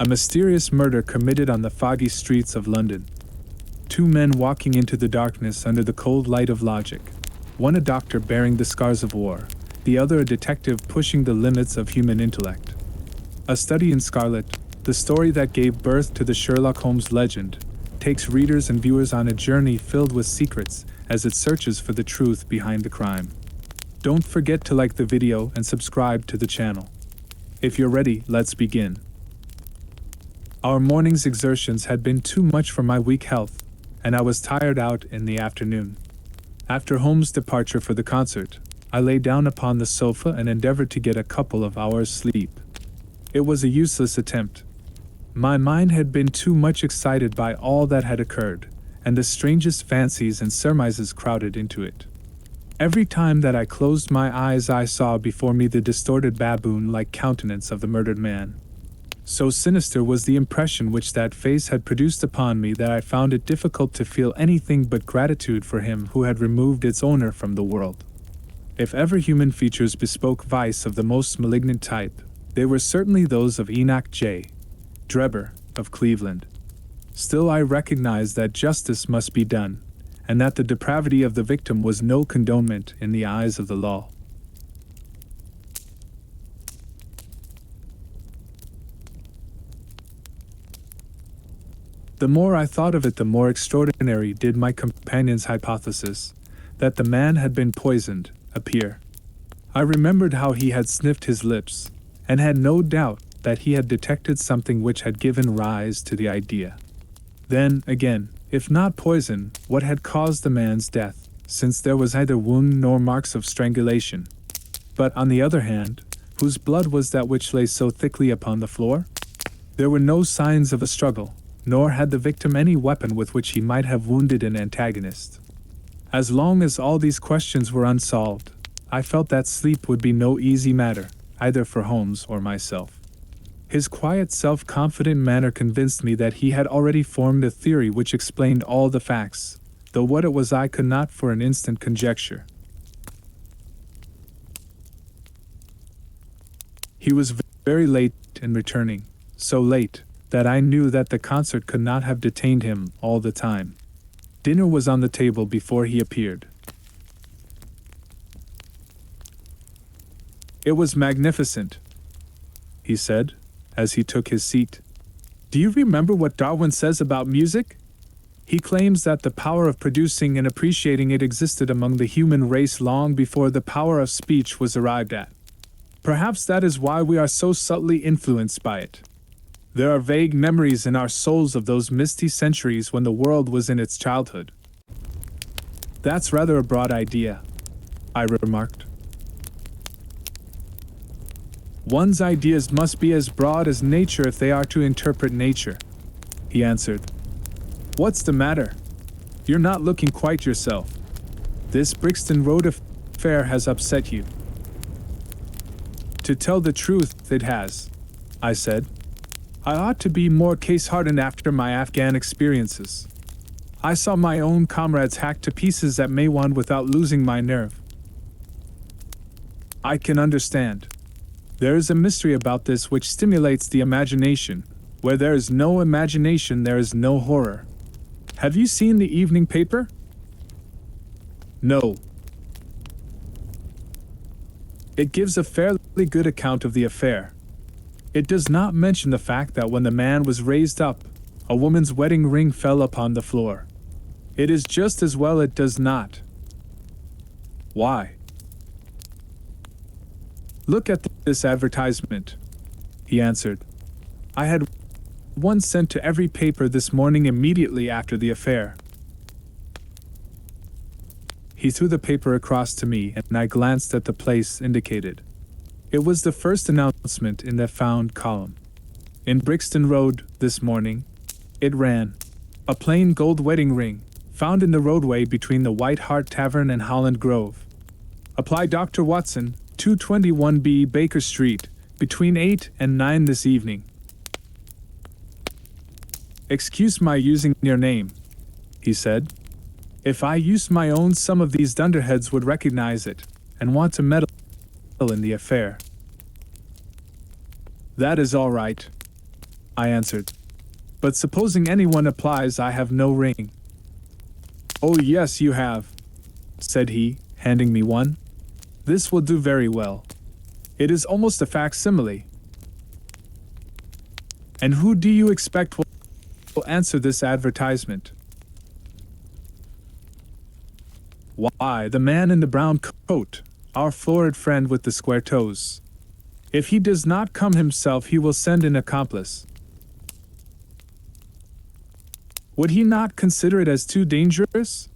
A mysterious murder committed on the foggy streets of London. Two men walking into the darkness under the cold light of logic. One a doctor bearing the scars of war, the other a detective pushing the limits of human intellect. A study in Scarlet, the story that gave birth to the Sherlock Holmes legend, takes readers and viewers on a journey filled with secrets as it searches for the truth behind the crime. Don't forget to like the video and subscribe to the channel. If you're ready, let's begin. Our morning's exertions had been too much for my weak health, and I was tired out in the afternoon. After Holmes' departure for the concert, I lay down upon the sofa and endeavored to get a couple of hours' sleep. It was a useless attempt. My mind had been too much excited by all that had occurred, and the strangest fancies and surmises crowded into it. Every time that I closed my eyes, I saw before me the distorted baboon-like countenance of the murdered man. So sinister was the impression which that face had produced upon me that I found it difficult to feel anything but gratitude for him who had removed its owner from the world. If ever human features bespoke vice of the most malignant type, they were certainly those of Enoch J. Drebber, of Cleveland. Still, I recognized that justice must be done, and that the depravity of the victim was no condonement in the eyes of the law. The more I thought of it, the more extraordinary did my companion's hypothesis, that the man had been poisoned, appear. I remembered how he had sniffed his lips, and had no doubt that he had detected something which had given rise to the idea. Then, again, if not poison, what had caused the man's death, since there was neither wound nor marks of strangulation? But, on the other hand, whose blood was that which lay so thickly upon the floor? There were no signs of a struggle, nor had the victim any weapon with which he might have wounded an antagonist. As long as all these questions were unsolved, I felt that sleep would be no easy matter, either for Holmes or myself. His quiet, self-confident manner convinced me that he had already formed a theory which explained all the facts, though what it was I could not for an instant conjecture. He was very late in returning, so late that I knew that the concert could not have detained him all the time. Dinner was on the table before he appeared. "It was magnificent," he said, as he took his seat. "Do you remember what Darwin says about music? He claims that the power of producing and appreciating it existed among the human race long before the power of speech was arrived at. Perhaps that is why we are so subtly influenced by it. There are vague memories in our souls of those misty centuries when the world was in its childhood." "That's rather a broad idea," I remarked. "One's ideas must be as broad as nature if they are to interpret nature," he answered. "What's the matter? You're not looking quite yourself. This Brixton Road affair has upset you." "To tell the truth, it has," I said. "I ought to be more case-hardened after my Afghan experiences. I saw my own comrades hacked to pieces at Maiwand without losing my nerve." "I can understand. There is a mystery about this which stimulates the imagination. Where there is no imagination, there is no horror. Have you seen the evening paper?" "No." "It gives a fairly good account of the affair. It does not mention the fact that when the man was raised up, a woman's wedding ring fell upon the floor. It is just as well it does not." "Why?" "Look at this advertisement," he answered. "I had one sent to every paper this morning immediately after the affair." He threw the paper across to me, and I glanced at the place indicated. It was the first announcement in the found column. "In Brixton Road, this morning," it ran. "A plain gold wedding ring, found in the roadway between the White Hart Tavern and Holland Grove. Apply Dr. Watson, 221B Baker Street, between 8 and 9 this evening." "Excuse my using your name," he said. "If I used my own, some of these dunderheads would recognize it, and want to meddle in the affair." "That is all right," I answered. But supposing anyone applies, I have no ring. Oh yes, you have, said he, handing me one. This will do very well. It is almost a facsimile. And who do you expect will answer this advertisement? Why, the man in the brown coat, our florid friend with the square toes. If he does not come himself, he will send an accomplice. Would he not consider it as too dangerous?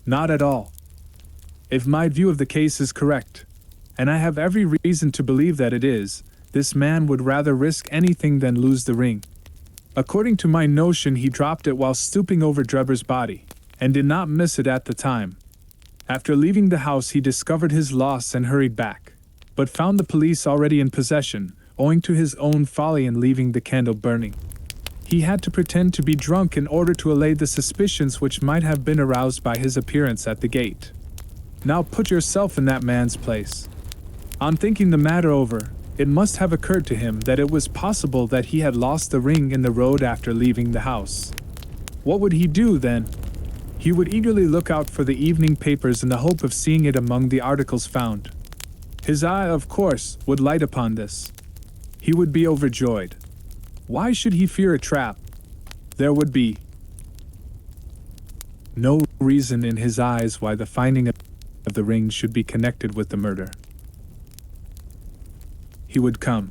Not at all. If my view of the case is correct, and I have every reason to believe that it is, this man would rather risk anything than lose the ring. According to my notion, he dropped it while stooping over Drebber's body, and did not miss it at the time. After leaving the house, he discovered his loss and hurried back, but found the police already in possession, owing to his own folly in leaving the candle burning. He had to pretend to be drunk in order to allay the suspicions which might have been aroused by his appearance at the gate. Now put yourself in that man's place. On thinking the matter over, it must have occurred to him that it was possible that he had lost the ring in the road after leaving the house. What would he do then? He would eagerly look out for the evening papers in the hope of seeing it among the articles found. His eye, of course, would light upon this. He would be overjoyed. Why should he fear a trap? There would be no reason in his eyes why the finding of the ring should be connected with the murder. He would come.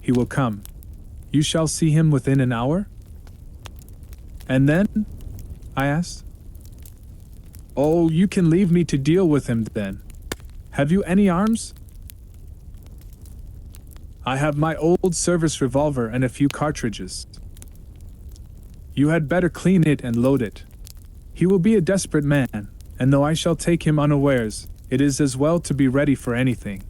He will come. You shall see him within an hour? And then? I asked. Oh, you can leave me to deal with him then. Have you any arms? I have my old service revolver and a few cartridges. You had better clean it and load it. He will be a desperate man, and though I shall take him unawares, it is as well to be ready for anything.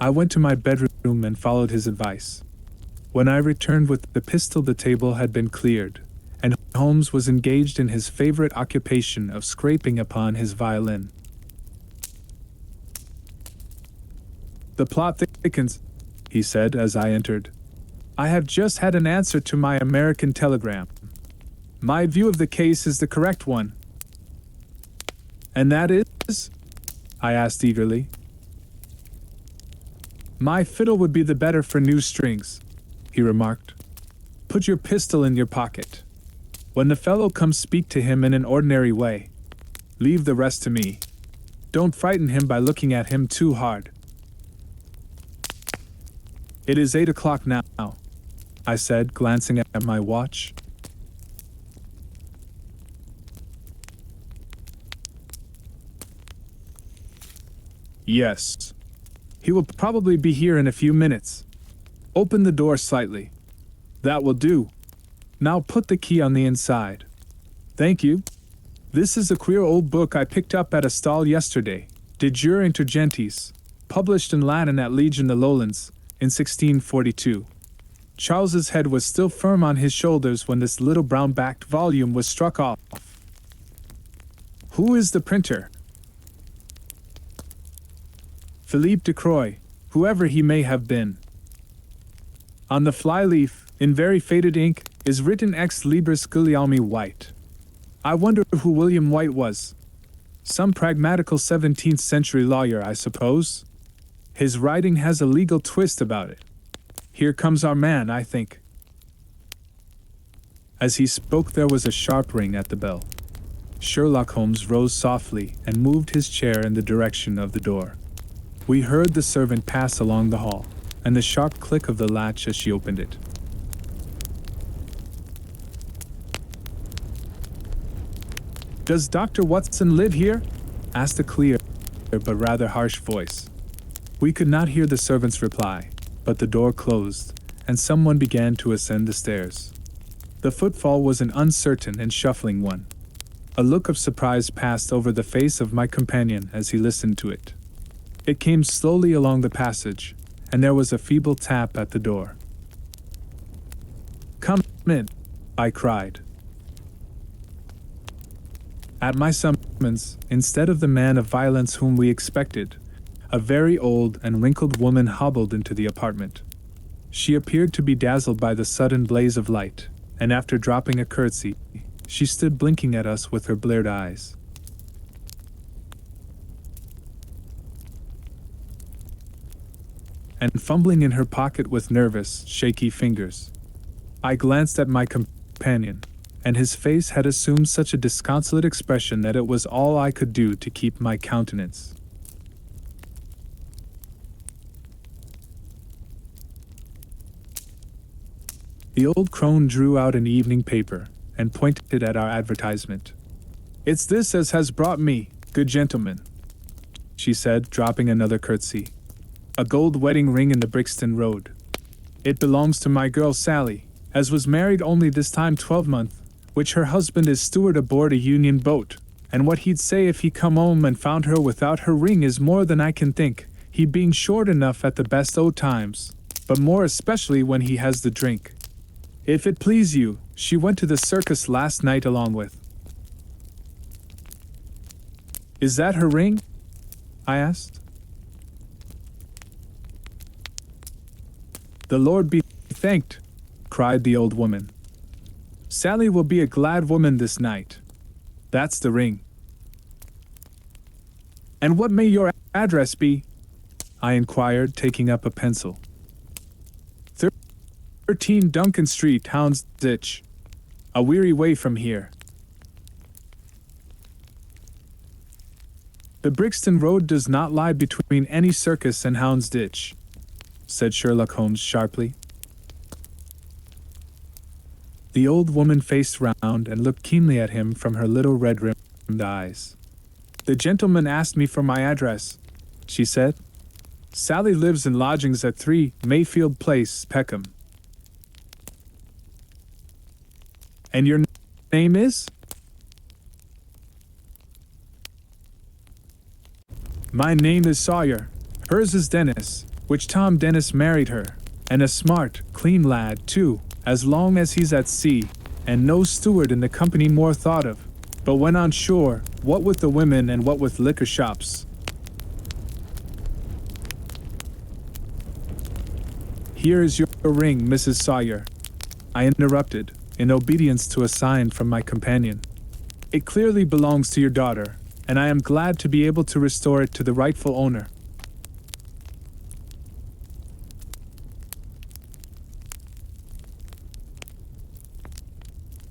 I went to my bedroom and followed his advice. When I returned with the pistol, the table had been cleared, and Holmes was engaged in his favorite occupation of scraping upon his violin. The plot thickens, he said as I entered. I have just had an answer to my American telegram. My view of the case is the correct one. And that is? I asked eagerly. My fiddle would be the better for new strings, he remarked. Put your pistol in your pocket. When the fellow comes, speak to him in an ordinary way. Leave the rest to me. Don't frighten him by looking at him too hard. It is 8 o'clock now, I said, glancing at my watch. Yes. He will probably be here in a few minutes. Open the door slightly. That will do. Now put the key on the inside. Thank you. This is a queer old book I picked up at a stall yesterday, De Jure Inter Gentes, published in Latin at Liege in the Lowlands, in 1642. Charles's head was still firm on his shoulders when this little brown-backed volume was struck off. Who is the printer? Philippe de Croix, whoever he may have been. On the flyleaf, in very faded ink, is written Ex Libris Guglielmi White. I wonder who William White was. Some pragmatical 17th century lawyer, I suppose. His writing has a legal twist about it. Here comes our man, I think. As he spoke, there was a sharp ring at the bell. Sherlock Holmes rose softly and moved his chair in the direction of the door. We heard the servant pass along the hall, and the sharp click of the latch as she opened it. Does Dr. Watson live here? Asked a clear but rather harsh voice. We could not hear the servant's reply, but the door closed, and someone began to ascend the stairs. The footfall was an uncertain and shuffling one. A look of surprise passed over the face of my companion as he listened to it. It came slowly along the passage, and there was a feeble tap at the door. "Come in," I cried. At my summons, instead of the man of violence whom we expected, a very old and wrinkled woman hobbled into the apartment. She appeared to be dazzled by the sudden blaze of light, and after dropping a curtsy, she stood blinking at us with her bleared eyes. And fumbling in her pocket with nervous, shaky fingers. I glanced at my companion, and his face had assumed such a disconsolate expression that it was all I could do to keep my countenance. The old crone drew out an evening paper and pointed at our advertisement. "It's this as has brought me, good gentleman," she said, dropping another curtsy. "A gold wedding ring in the Brixton Road. It belongs to my girl Sally, as was married only this time 12-month, which her husband is steward aboard a Union boat, and what he'd say if he come home and found her without her ring is more than I can think, he being short enough at the best o' times, but more especially when he has the drink. If it please you, she went to the circus last night along with." "Is that her ring?" I asked. "The Lord be thanked," cried the old woman. "Sally will be a glad woman this night. That's the ring." "And what may your address be?" I inquired, taking up a pencil. 13 Duncan Street, Houndsditch. A weary way from here. "The Brixton Road does not lie between any circus and Houndsditch," said Sherlock Holmes sharply. The old woman faced round and looked keenly at him from her little red-rimmed eyes. "The gentleman asked me for my address," she said. "Sally lives in lodgings at 3 Mayfield Place, Peckham." "And your name is?" "My name is Sawyer. Hers is Dennis, which Tom Dennis married her, and a smart, clean lad, too, as long as he's at sea, and no steward in the company more thought of. But when on shore, what with the women and what with liquor shops." "Here is your ring, Mrs. Sawyer," I interrupted, in obedience to a sign from my companion. "It clearly belongs to your daughter, and I am glad to be able to restore it to the rightful owner."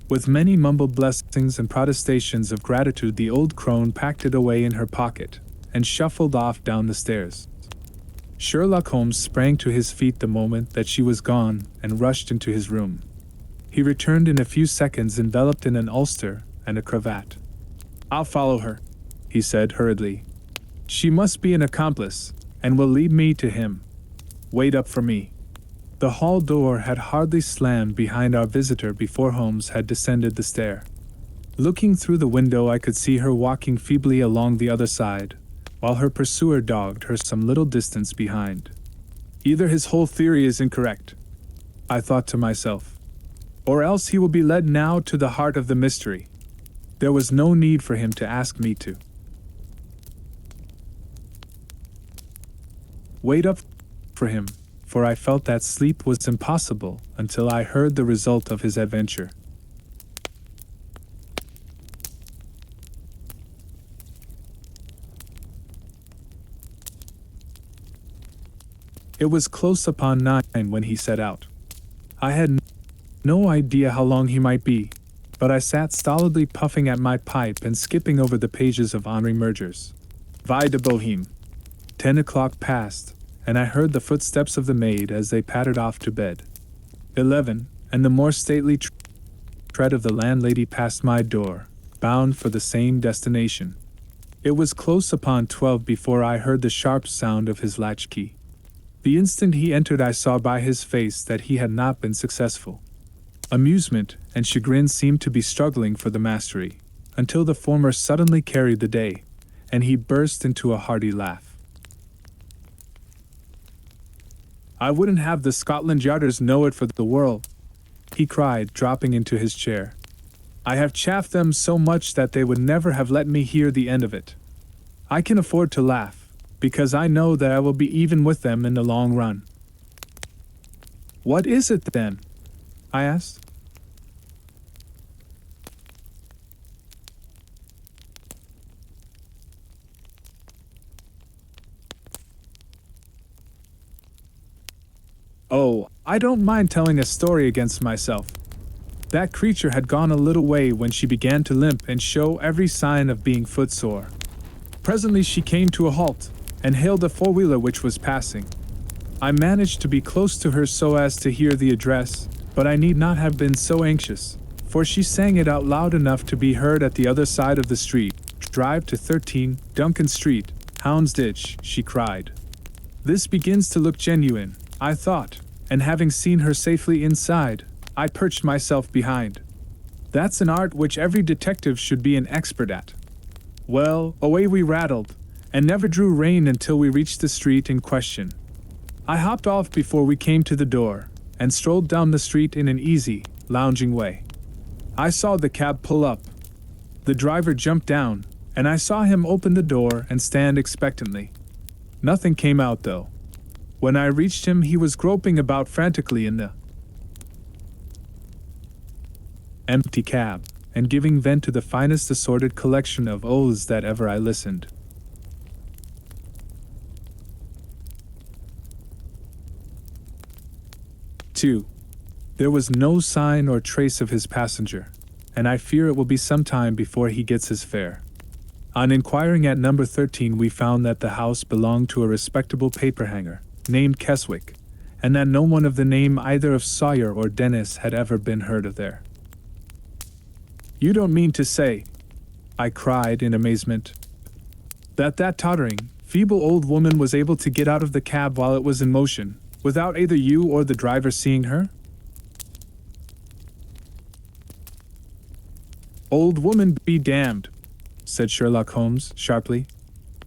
With many mumbled blessings and protestations of gratitude, the old crone packed it away in her pocket and shuffled off down the stairs. Sherlock Holmes sprang to his feet the moment that she was gone and rushed into his room. He returned in a few seconds enveloped in an ulster and a cravat. "I'll follow her," he said hurriedly. "She must be an accomplice, and will lead me to him. Wait up for me." The hall door had hardly slammed behind our visitor before Holmes had descended the stair. Looking through the window, I could see her walking feebly along the other side, while her pursuer dogged her some little distance behind. "Either his whole theory is incorrect," I thought to myself, "or else he will be led now to the heart of the mystery. There was no need for him to ask me to wait up for him, for I felt that sleep was impossible until I heard the result of his adventure. It was close upon 9 when he set out. I had no idea how long he might be, but I sat stolidly puffing at my pipe and skipping over the pages of Henri Murger's Vie de Bohème. 10 o'clock passed, and I heard the footsteps of the maid as they pattered off to bed. 11, and the more stately tread of the landlady passed my door, bound for the same destination. It was close upon 12 before I heard the sharp sound of his latchkey. The instant he entered, I saw by his face that he had not been successful. Amusement and chagrin seemed to be struggling for the mastery, until the former suddenly carried the day, and he burst into a hearty laugh. "I wouldn't have the Scotland Yarders know it for the world," he cried, dropping into his chair. I have chaffed them so much that they would never have let me hear the end of it. I can afford to laugh, because I know that I will be even with them in the long run. What is it then? I asked. Oh, I don't mind telling a story against myself. That creature had gone a little way when she began to limp and show every sign of being footsore. Presently she came to a halt, and hailed a four-wheeler which was passing. I managed to be close to her so as to hear the address, but I need not have been so anxious, for she sang it out loud enough to be heard at the other side of the street. Drive to 13 Duncan Street, Houndsditch, she cried. This begins to look genuine, I thought, and having seen her safely inside, I perched myself behind. That's an art which every detective should be an expert at. Well, away we rattled, and never drew rein until we reached the street in question. I hopped off before we came to the door, and strolled down the street in an easy, lounging way. I saw the cab pull up. The driver jumped down, and I saw him open the door and stand expectantly. Nothing came out though. When I reached him, he was groping about frantically in the empty cab, and giving vent to the finest assorted collection of oaths that ever I listened. Two. There was no sign or trace of his passenger, and I fear it will be some time before he gets his fare. On inquiring at number 13, we found that the house belonged to a respectable paperhanger named Keswick, and that no one of the name either of Sawyer or Dennis had ever been heard of there. You don't mean to say, I cried in amazement, that tottering, feeble old woman was able to get out of the cab while it was in motion, without either you or the driver seeing her? Old woman be damned, said Sherlock Holmes sharply.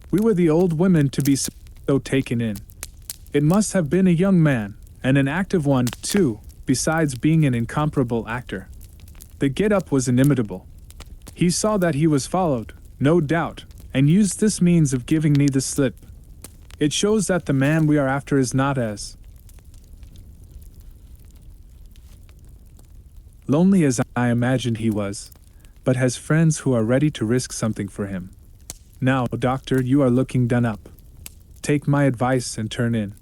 We were the old women to be so taken in. It must have been a young man, and an active one, too, besides being an incomparable actor. The get-up was inimitable. He saw that he was followed, no doubt, and used this means of giving me the slip. It shows that the man we are after is not as lonely as I imagined he was, but has friends who are ready to risk something for him. Now, doctor, you are looking done up. Take my advice and turn in.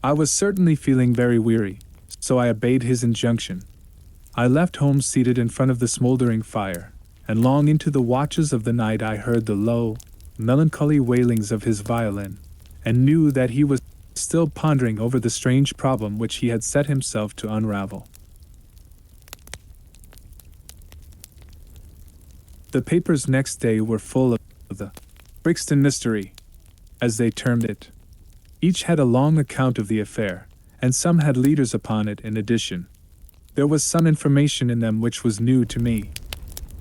I was certainly feeling very weary, so I obeyed his injunction. I left Holmes seated in front of the smoldering fire, and long into the watches of the night I heard the low, melancholy wailings of his violin, and knew that he was still pondering over the strange problem which he had set himself to unravel. The papers next day were full of the Brixton mystery, as they termed it. Each had a long account of the affair, and some had leaders upon it in addition. There was some information in them which was new to me.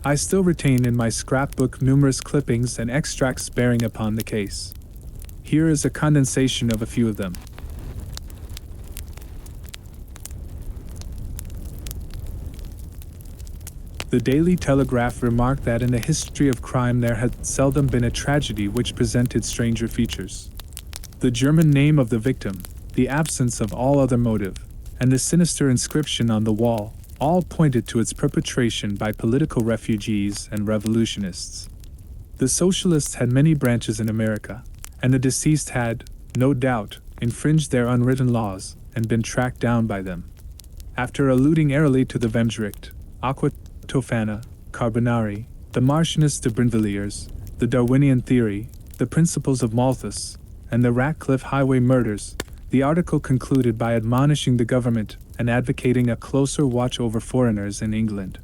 I still retain in my scrapbook numerous clippings and extracts bearing upon the case. Here is a condensation of a few of them. The Daily Telegraph remarked that in the history of crime there had seldom been a tragedy which presented stranger features. The German name of the victim, the absence of all other motive, and the sinister inscription on the wall, all pointed to its perpetration by political refugees and revolutionists. The socialists had many branches in America, and the deceased had, no doubt, infringed their unwritten laws and been tracked down by them. After alluding airily to the Vemsricht, Aqua Tofana, Carbonari, the Marchioness de Brinvilliers, the Darwinian theory, the principles of Malthus, and the Ratcliffe highway murders, the article concluded by admonishing the government and advocating a closer watch over foreigners in England.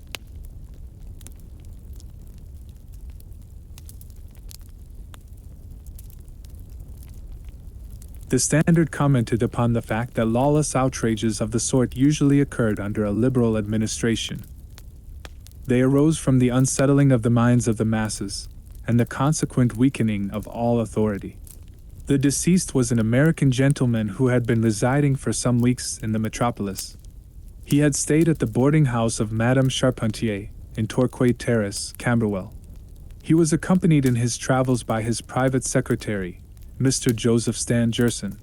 The Standard commented upon the fact that lawless outrages of the sort usually occurred under a liberal administration. They arose from the unsettling of the minds of the masses, and the consequent weakening of all authority. The deceased was an American gentleman who had been residing for some weeks in the metropolis. He had stayed at the boarding house of Madame Charpentier in Torquay Terrace, Camberwell. He was accompanied in his travels by his private secretary, Mr. Joseph Stangerson.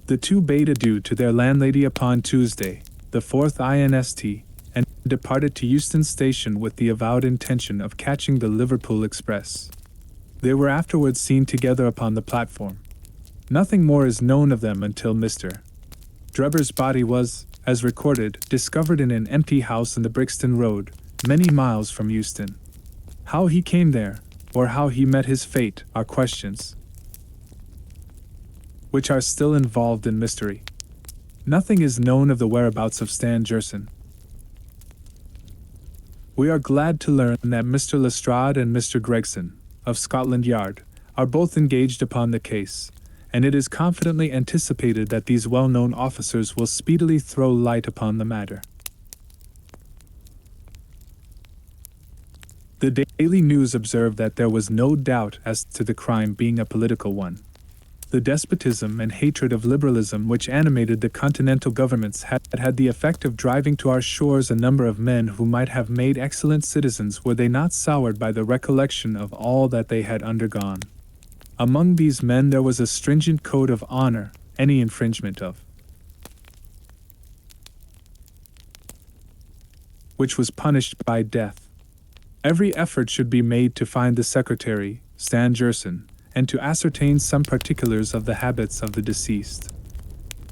The two bade adieu to their landlady upon Tuesday, the 4th INST, and departed to Euston Station with the avowed intention of catching the Liverpool express. They were afterwards seen together upon the platform. Nothing more is known of them until Mr. Drebber's body was, as recorded, discovered in an empty house in the Brixton Road, many miles from Euston. How he came there, or how he met his fate, are questions which are still involved in mystery. Nothing is known of the whereabouts of Stangerson. We are glad to learn that Mr. Lestrade and Mr. Gregson, of Scotland Yard, are both engaged upon the case, and it is confidently anticipated that these well-known officers will speedily throw light upon the matter. The Daily News observed that there was no doubt as to the crime being a political one. The despotism and hatred of liberalism which animated the continental governments had had the effect of driving to our shores a number of men who might have made excellent citizens were they not soured by the recollection of all that they had undergone. Among these men there was a stringent code of honor, any infringement of which was punished by death. Every effort should be made to find the secretary, Stangerson, and to ascertain some particulars of the habits of the deceased.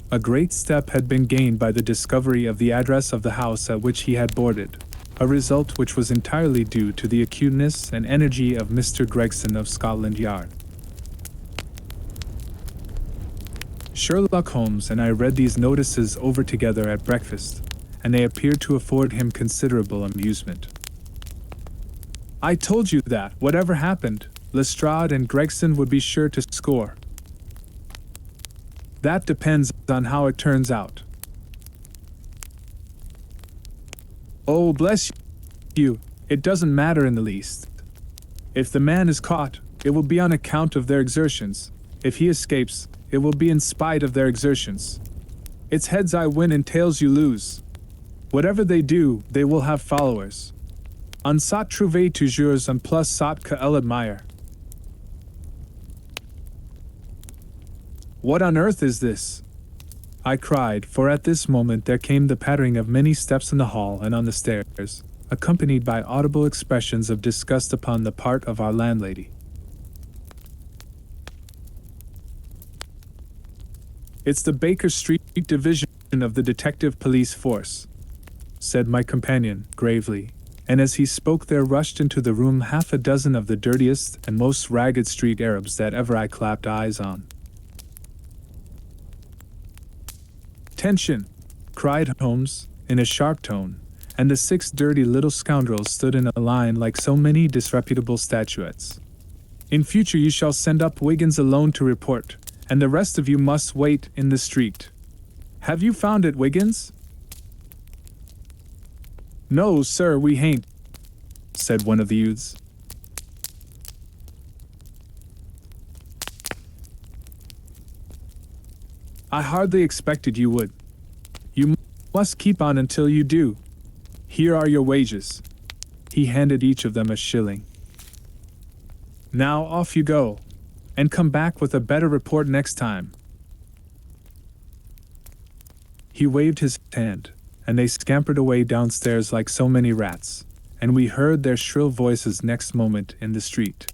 A great step had been gained by the discovery of the address of the house at which he had boarded, a result which was entirely due to the acuteness and energy of Mr. Gregson of Scotland Yard. Sherlock Holmes and I read these notices over together at breakfast, and they appeared to afford him considerable amusement. "I told you that, whatever happened, Lestrade and Gregson would be sure to score. That depends on how it turns out." "Oh, bless you, it doesn't matter in the least. If the man is caught, it will be on account of their exertions. If he escapes, it will be in spite of their exertions. It's heads I win and tails you lose. Whatever they do, they will have followers. On sot trouver toujours un plus sot que elle admire." "What on earth is this?" I cried, for at this moment there came the pattering of many steps in the hall and on the stairs, accompanied by audible expressions of disgust upon the part of our landlady. "It's the Baker Street division of the detective police force," said my companion, gravely, and as he spoke there rushed into the room half a dozen of the dirtiest and most ragged street Arabs that ever I clapped eyes on. "Attention!" cried Holmes, in a sharp tone, and the 6 dirty little scoundrels stood in a line like so many disreputable statuettes. "In future you shall send up Wiggins alone to report, and the rest of you must wait in the street. Have you found it, Wiggins?" "No, sir, we hain't," said one of the youths. "I hardly expected you would. You must keep on until you do. Here are your wages." He handed each of them a shilling. "Now off you go, and come back with a better report next time." He waved his hand, and they scampered away downstairs like so many rats, and we heard their shrill voices next moment in the street.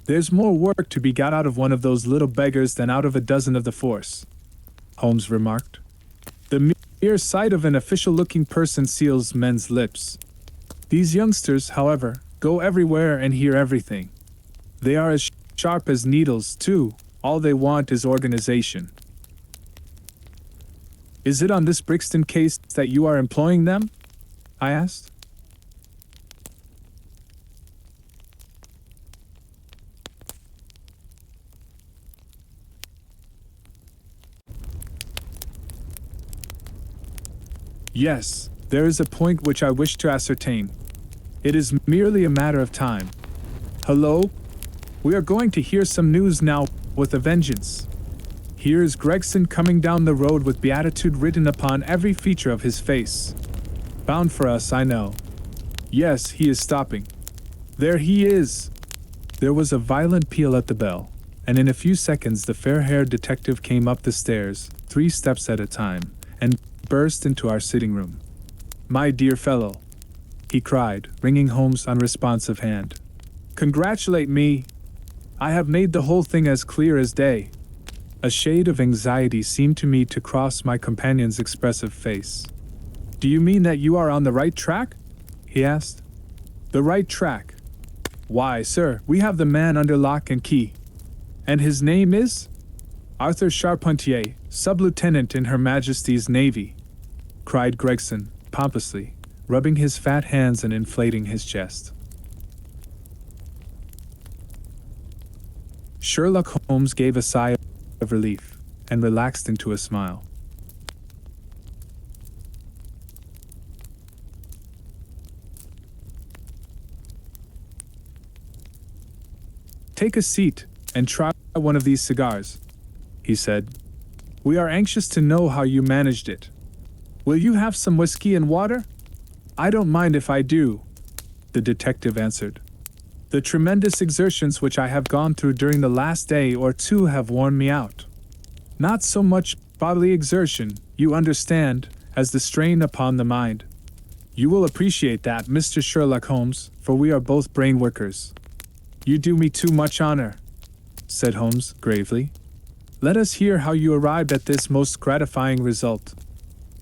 "There's more work to be got out of one of those little beggars than out of a dozen of the force," Holmes remarked. "The mere sight of an official-looking person seals men's lips. These youngsters, however, go everywhere and hear everything. They are as sharp as needles, too. All they want is organization." "Is it on this Brixton case that you are employing them?" I asked. "Yes, there is a point which I wish to ascertain. It is merely a matter of time. Hello? We are going to hear some news now with a vengeance. Here is Gregson coming down the road with beatitude written upon every feature of his face. Bound for us, I know. Yes, he is stopping. There he is! There was a violent peal at the bell, and in a few seconds the fair-haired detective came up the stairs, 3 steps at a time, and burst into our sitting room. My dear fellow, he cried, wringing Holmes' unresponsive hand. Congratulate me! I have made the whole thing as clear as day. A shade of anxiety seemed to me to cross my companion's expressive face. Do you mean that you are on the right track? He asked. The right track? Why, sir, we have the man under lock and key. And his name is? Arthur Charpentier, sub-lieutenant in Her Majesty's Navy, cried Gregson, pompously, rubbing his fat hands and inflating his chest. Sherlock Holmes gave a sigh of relief and relaxed into a smile. Take a seat and try one of these cigars, he said. We are anxious to know how you managed it. Will you have some whiskey and water? I don't mind if I do, the detective answered. The tremendous exertions which I have gone through during the last day or two have worn me out. Not so much bodily exertion, you understand, as the strain upon the mind. You will appreciate that, Mr. Sherlock Holmes, for we are both brain workers. You do me too much honor, said Holmes gravely. Let us hear how you arrived at this most gratifying result.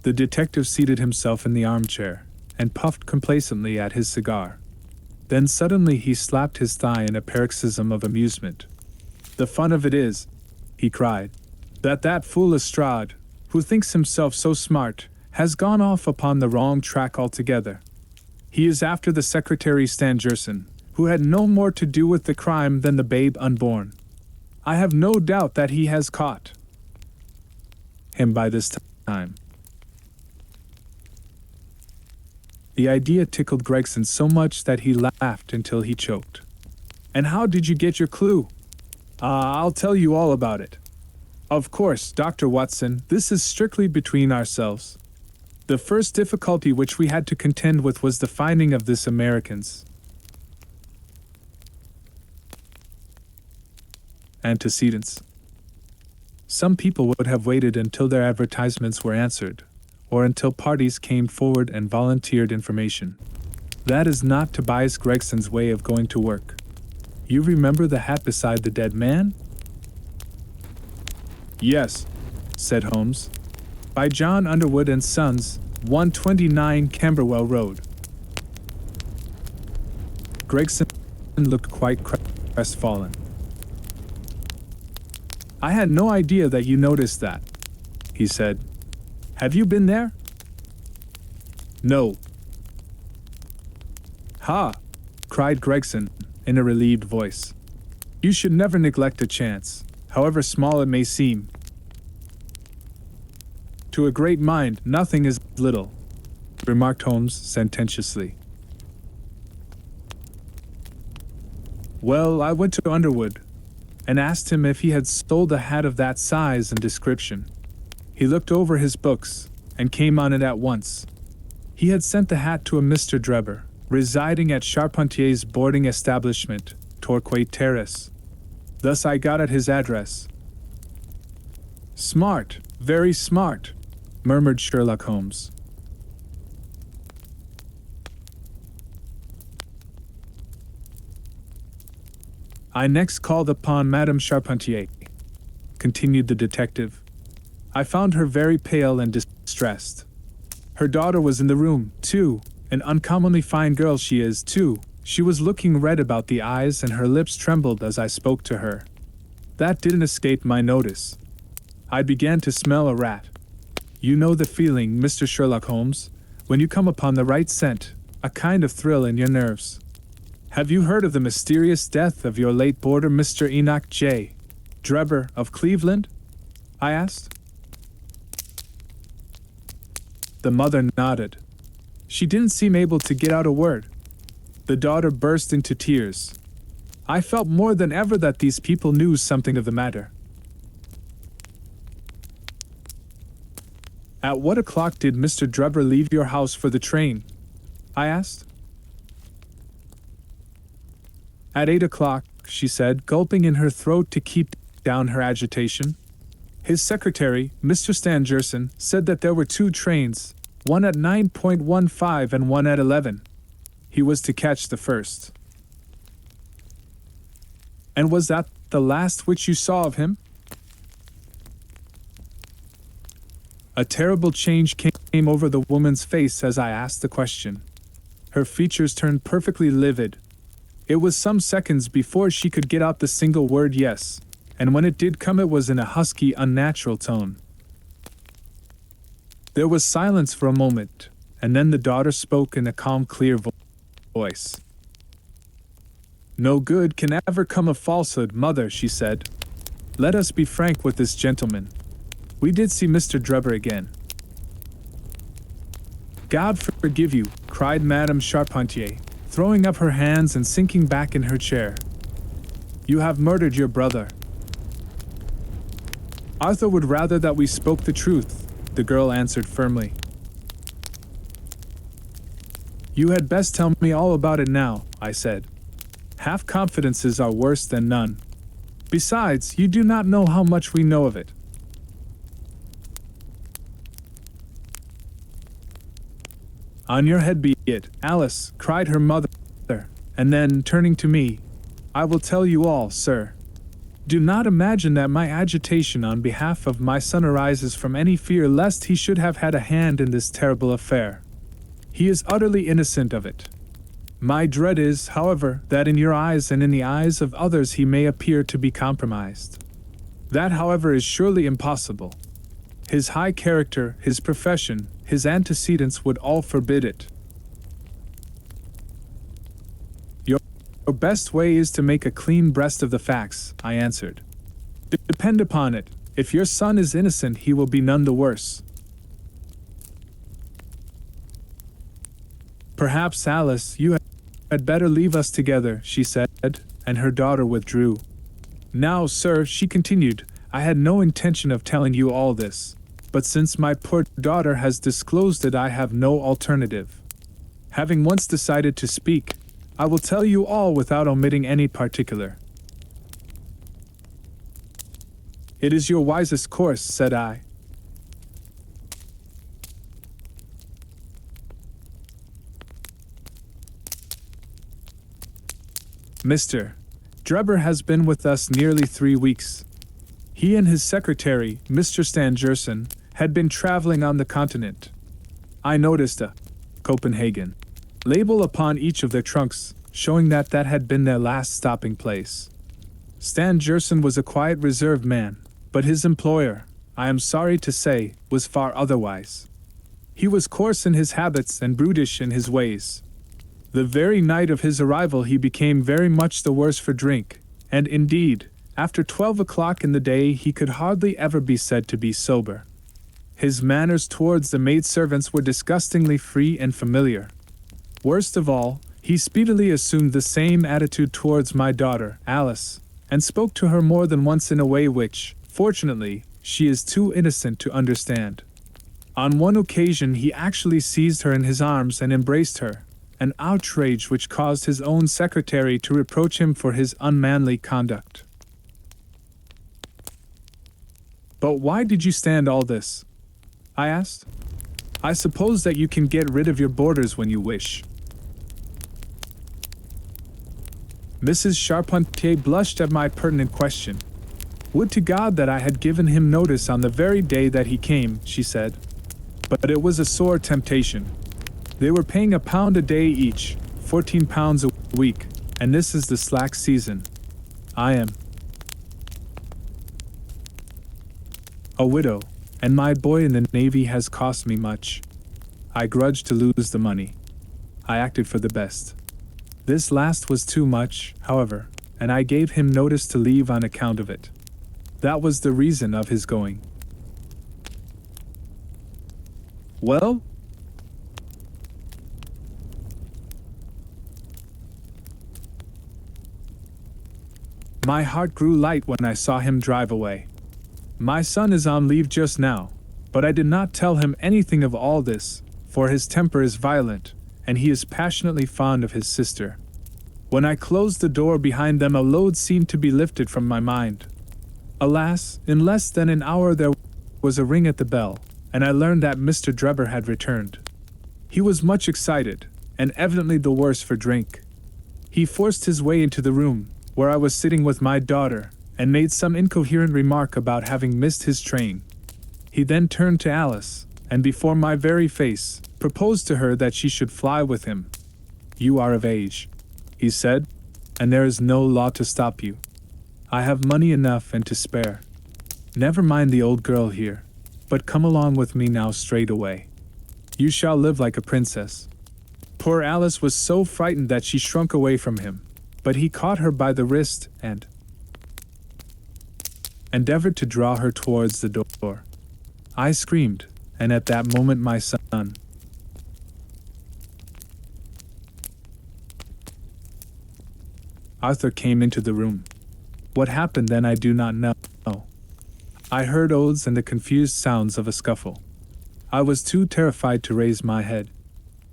The detective seated himself in the armchair and puffed complacently at his cigar. Then suddenly he slapped his thigh in a paroxysm of amusement. The fun of it is, he cried, that fool Lestrade, who thinks himself so smart, has gone off upon the wrong track altogether. He is after the Secretary Stangerson, who had no more to do with the crime than the babe unborn. I have no doubt that he has caught him by this time. The idea tickled Gregson so much that he laughed until he choked. And how did you get your clue? I'll tell you all about it. Of course, Dr. Watson, this is strictly between ourselves. The first difficulty which we had to contend with was the finding of this American's antecedents. Some people would have waited until their advertisements were answered, or until parties came forward and volunteered information. That is not Tobias Gregson's way of going to work. You remember the hat beside the dead man? Yes, said Holmes. By John Underwood and Sons, 129 Camberwell Road. Gregson looked quite crestfallen. I had no idea that you noticed that, he said. Have you been there? No. Ha! Cried Gregson, in a relieved voice. You should never neglect a chance, however small it may seem. To a great mind, nothing is little, remarked Holmes sententiously. Well, I went to Underwood, and asked him if he had sold a hat of that size and description. He looked over his books, and came on it at once. He had sent the hat to a Mr. Drebber, residing at Charpentier's boarding establishment, Torquay Terrace. Thus I got at his address. Smart, very smart, murmured Sherlock Holmes. I next called upon Madame Charpentier, continued the detective. I found her very pale and distressed. Her daughter was in the room, too, an uncommonly fine girl she is, too. She was looking red about the eyes and her lips trembled as I spoke to her. That didn't escape my notice. I began to smell a rat. You know the feeling, Mr. Sherlock Holmes, when you come upon the right scent, a kind of thrill in your nerves. Have you heard of the mysterious death of your late boarder, Mr. Enoch J. Drebber of Cleveland? I asked. The mother nodded. She didn't seem able to get out a word. The daughter burst into tears. I felt more than ever that these people knew something of the matter. At what o'clock did Mr. Drebber leave your house for the train? I asked. At 8 o'clock, she said, gulping in her throat to keep down her agitation. His secretary, Mr. Stangerson, said that there were 2 trains, one at 9:15 and one at 11. He was to catch the first. And was that the last which you saw of him? A terrible change came over the woman's face as I asked the question. Her features turned perfectly livid. It was some seconds before she could get out the single word yes, and when it did come it was in a husky, unnatural tone. There was silence for a moment, and then the daughter spoke in a calm, clear voice. "No good can ever come of falsehood, Mother," she said. "Let us be frank with this gentleman. We did see Mr. Drebber again." "God forgive you," cried Madame Charpentier, throwing up her hands and sinking back in her chair. "You have murdered your brother." "Arthur would rather that we spoke the truth," the girl answered firmly. "You had best tell me all about it now," I said. "Half confidences are worse than none. Besides, you do not know how much we know of it." "On your head be it, Alice," cried her mother, and then, turning to me, "I will tell you all, sir. Do not imagine that my agitation on behalf of my son arises from any fear lest he should have had a hand in this terrible affair. He is utterly innocent of it. My dread is, however, that in your eyes and in the eyes of others he may appear to be compromised. That, however, is surely impossible. His high character, his profession, his antecedents would all forbid it. Your best way is to make a clean breast of the facts," I answered. "Depend upon it, if your son is innocent he will be none the worse." "Perhaps, Alice, you had better leave us together," she said, and her daughter withdrew. "Now, sir," she continued, "I had no intention of telling you all this, but since my poor daughter has disclosed it I have no alternative. Having once decided to speak, I will tell you all without omitting any particular." "It is your wisest course," said I. Mr. Drebber has been with us nearly 3 weeks. He and his secretary, Mr. Stangerson, had been traveling on the continent. I noticed a Copenhagen label upon each of their trunks, showing that that had been their last stopping place. Stangerson was a quiet, reserved man, but his employer, I am sorry to say, was far otherwise. He was coarse in his habits and brutish in his ways. The very night of his arrival he became very much the worse for drink, and indeed, after 12 o'clock in the day he could hardly ever be said to be sober. His manners towards the maidservants were disgustingly free and familiar. Worst of all, he speedily assumed the same attitude towards my daughter, Alice, and spoke to her more than once in a way which, fortunately, she is too innocent to understand. On one occasion he actually seized her in his arms and embraced her, an outrage which caused his own secretary to reproach him for his unmanly conduct. "But why did you stand all this?" I asked. "I suppose that you can get rid of your boarders when you wish." Mrs. Charpentier blushed at my pertinent question. "Would to God that I had given him notice on the very day that he came," she said. "But it was a sore temptation. They were paying £1 a day each, £14 a week, and this is the slack season. I am a widow, and my boy in the Navy has cost me much. I grudged to lose the money. I acted for the best. This last was too much, however, and I gave him notice to leave on account of it. That was the reason of his going." "Well?" My heart grew light when I saw him drive away. My son is on leave just now, but I did not tell him anything of all this, for his temper is violent, and he is passionately fond of his sister. When I closed the door behind them, a load seemed to be lifted from my mind. Alas, in less than an hour there was a ring at the bell, and I learned that Mr. Drebber had returned. He was much excited, and evidently the worse for drink. He forced his way into the room, where I was sitting with my daughter, and made some incoherent remark about having missed his train. He then turned to Alice, and before my very face, proposed to her that she should fly with him. "You are of age," he said, "and there is no law to stop you. I have money enough and to spare. Never mind the old girl here, but come along with me now straight away. You shall live like a princess." Poor Alice was so frightened that she shrunk away from him, but he caught her by the wrist and endeavored to draw her towards the door. I screamed, and at that moment my son, Arthur, came into the room. What happened then I do not know. I heard oaths and the confused sounds of a scuffle. I was too terrified to raise my head.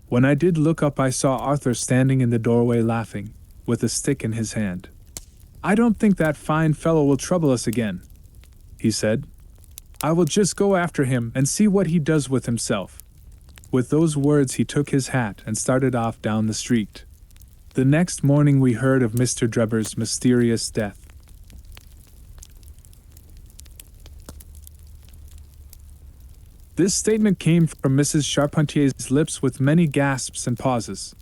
When I did look up, I saw Arthur standing in the doorway laughing, with a stick in his hand. "I don't think that fine fellow will trouble us again," he said. "I will just go after him and see what he does with himself." With those words he took his hat and started off down the street. The next morning we heard of Mr. Drebber's mysterious death. This statement came from Mrs. Charpentier's lips with many gasps and pauses.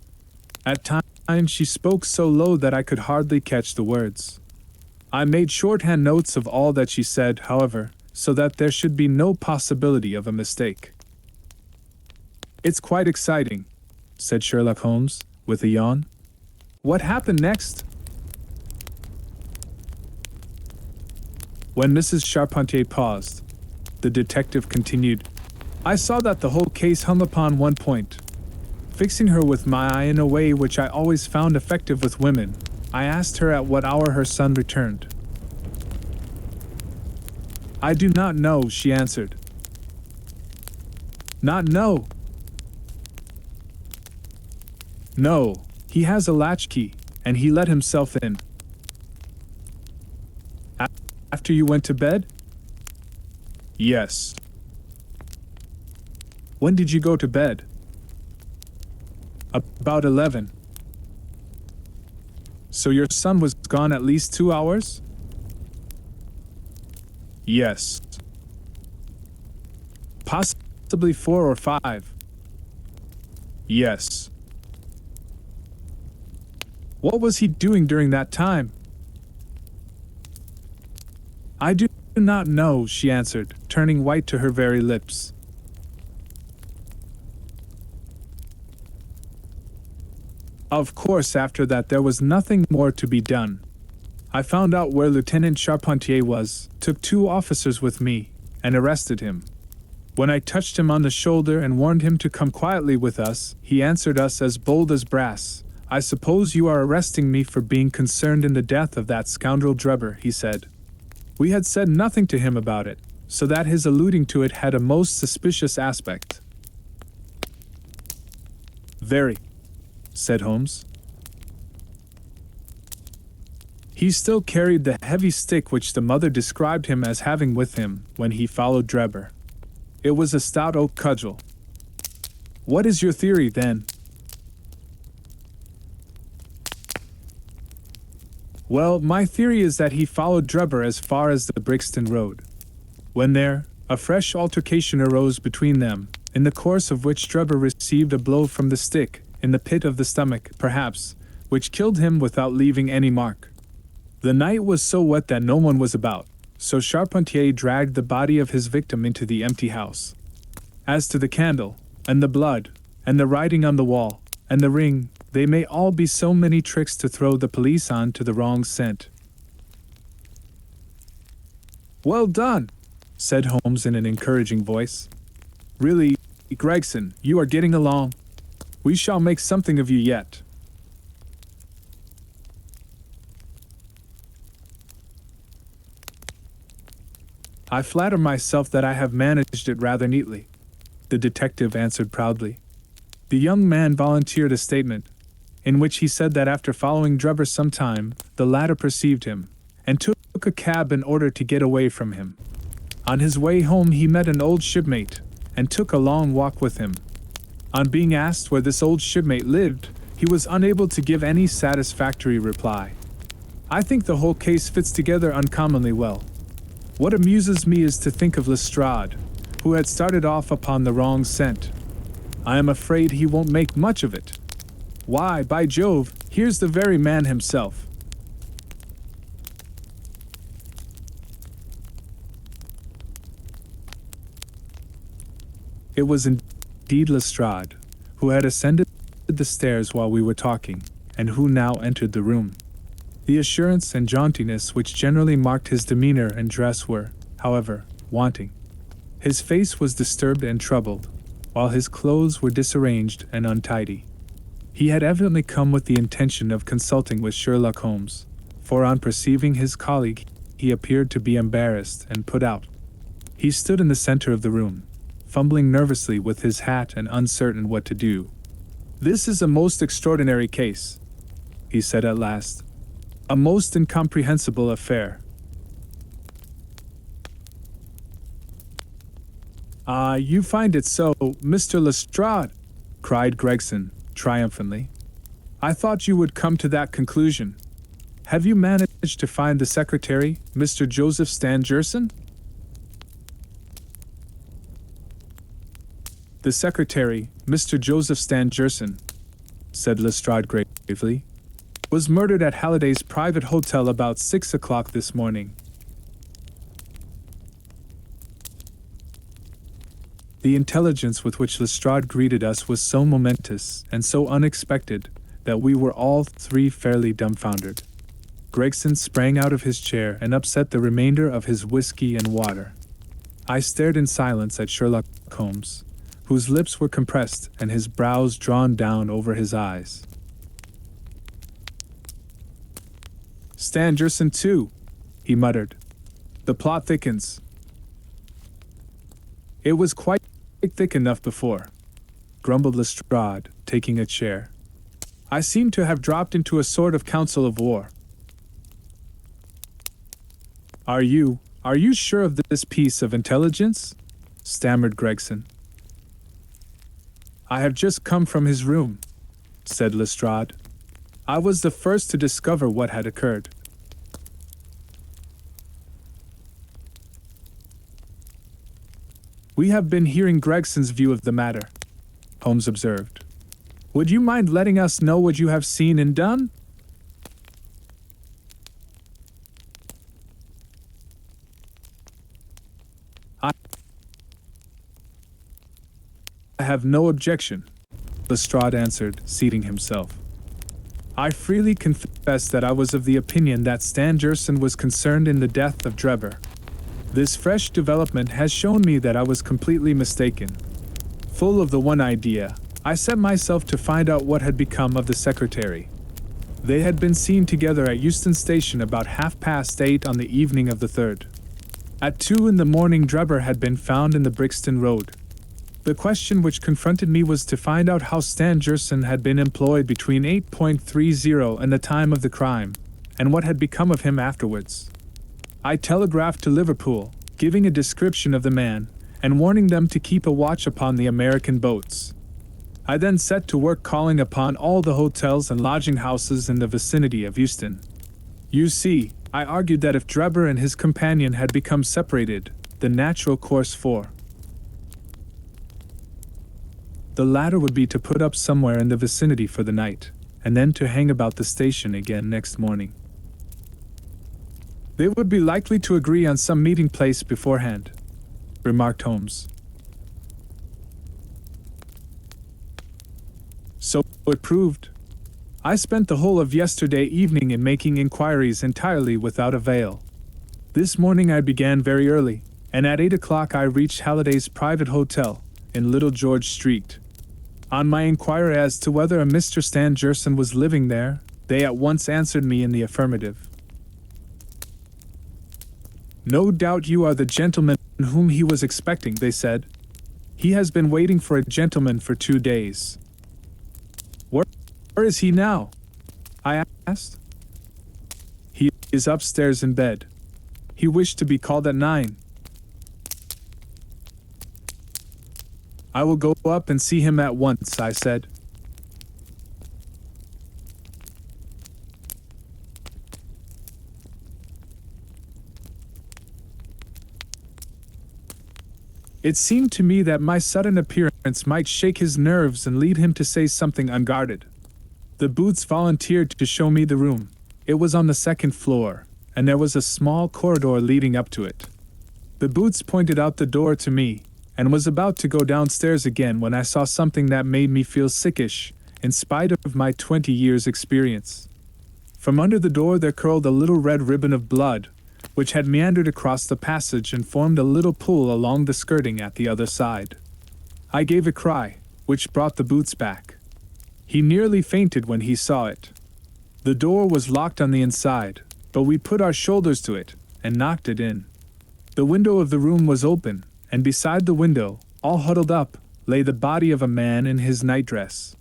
At times she spoke so low that I could hardly catch the words. I made shorthand notes of all that she said, however, so that there should be no possibility of a mistake. "It's quite exciting," said Sherlock Holmes, with a yawn. "What happened next?" When Mrs. Charpentier paused, the detective continued, "I saw that the whole case hung upon one point. Fixing her with my eye in a way which I always found effective with women, I asked her at what hour her son returned. "I do not know," she answered. "Not know?" "No, he has a latchkey, and he let himself in." "After you went to bed?" "Yes." "When did you go to bed?" "About 11. So your son was gone at least 2 hours?" "Yes." "Possibly 4 or 5. "Yes." "What was he doing during that time?" "I do not know," she answered, turning white to her very lips. Of course, after that there was nothing more to be done. I found out where Lieutenant Charpentier was, took 2 officers with me, and arrested him. When I touched him on the shoulder and warned him to come quietly with us, he answered us as bold as brass. "I suppose you are arresting me for being concerned in the death of that scoundrel Drebber," he said. We had said nothing to him about it, so that his alluding to it had a most suspicious aspect. "Very," said Holmes. He still carried the heavy stick which the mother described him as having with him when he followed Drebber. It was a stout oak cudgel. "What is your theory, then?" "Well, my theory is that he followed Drebber as far as the Brixton Road. When there, a fresh altercation arose between them, in the course of which Drebber received a blow from the stick, in the pit of the stomach, perhaps, which killed him without leaving any mark. The night was so wet that no one was about, so Charpentier dragged the body of his victim into the empty house. As to the candle, and the blood, and the writing on the wall, and the ring, they may all be so many tricks to throw the police on to the wrong scent." "Well done," said Holmes in an encouraging voice. "Really, Gregson, you are getting along. We shall make something of you yet." I flatter myself that I have managed it rather neatly, the detective answered proudly. The young man volunteered a statement, in which he said that after following Drebber some time, the latter perceived him, and took a cab in order to get away from him. On his way home he met an old shipmate, and took a long walk with him. On being asked where this old shipmate lived, he was unable to give any satisfactory reply. I think the whole case fits together uncommonly well. What amuses me is to think of Lestrade, who had started off upon the wrong scent. I am afraid he won't make much of it. Why, by Jove, here's the very man himself. It was indeed Lestrade, who had ascended the stairs while we were talking, and who now entered the room. The assurance and jauntiness which generally marked his demeanor and dress were, however, wanting. His face was disturbed and troubled, while his clothes were disarranged and untidy. He had evidently come with the intention of consulting with Sherlock Holmes, for on perceiving his colleague, he appeared to be embarrassed and put out. He stood in the center of the room, fumbling nervously with his hat and uncertain what to do. "This is a most extraordinary case," he said at last. "A most incomprehensible affair." "Ah, you find it so, Mr. Lestrade," cried Gregson, triumphantly. "I thought you would come to that conclusion. Have you managed to find the secretary, Mr. Joseph Stangerson?" "The secretary, Mr. Joseph Stangerson," said Lestrade gravely, "was murdered at Halliday's private hotel about 6 o'clock this morning." The intelligence with which Lestrade greeted us was so momentous and so unexpected that we were all three fairly dumbfounded. Gregson sprang out of his chair and upset the remainder of his whiskey and water. I stared in silence at Sherlock Holmes, whose lips were compressed and his brows drawn down over his eyes. "Stangerson too," he muttered. "The plot thickens." "It was quite thick enough before," grumbled Lestrade, taking a chair. "I seem to have dropped into a sort of council of war." Are you sure of this piece of intelligence?" stammered Gregson. "I have just come from his room," said Lestrade. "I was the first to discover what had occurred." "We have been hearing Gregson's view of the matter," Holmes observed. "Would you mind letting us know what you have seen and done?" "I have no objection," Lestrade answered, seating himself. "I freely confess that I was of the opinion that Stangerson was concerned in the death of Drebber. This fresh development has shown me that I was completely mistaken. Full of the one idea, I set myself to find out what had become of the secretary. They had been seen together at Euston Station about 8:30 on the evening of the 3rd. At 2 in the morning Drebber had been found in the Brixton Road. The question which confronted me was to find out how Stangerson had been employed between 8:30 and the time of the crime, and what had become of him afterwards. I telegraphed to Liverpool, giving a description of the man, and warning them to keep a watch upon the American boats. I then set to work calling upon all the hotels and lodging houses in the vicinity of Euston. You see, I argued that if Drebber and his companion had become separated, the natural course for the latter would be to put up somewhere in the vicinity for the night, and then to hang about the station again next morning. They would be likely to agree on some meeting place beforehand, remarked Holmes. So it proved. I spent the whole of yesterday evening in making inquiries entirely without avail. This morning I began very early, and at 8 o'clock I reached Halliday's private hotel, in Little George Street. On my inquiry as to whether a Mr. Stangerson was living there, they at once answered me in the affirmative. No doubt you are the gentleman whom he was expecting, they said. He has been waiting for a gentleman for 2 days. Where is he now? I asked. He is upstairs in bed. He wished to be called at 9. I will go up and see him at once, I said. It seemed to me that my sudden appearance might shake his nerves and lead him to say something unguarded. The boots volunteered to show me the room. It was on the 2nd floor, and there was a small corridor leading up to it. The boots pointed out the door to me, and was about to go downstairs again when I saw something that made me feel sickish, in spite of my 20 years' experience. From under the door there curled a little red ribbon of blood, which had meandered across the passage and formed a little pool along the skirting at the other side. I gave a cry, which brought the boots back. He nearly fainted when he saw it. The door was locked on the inside, but we put our shoulders to it and knocked it in. The window of the room was open, and beside the window, all huddled up, lay the body of a man in his nightdress.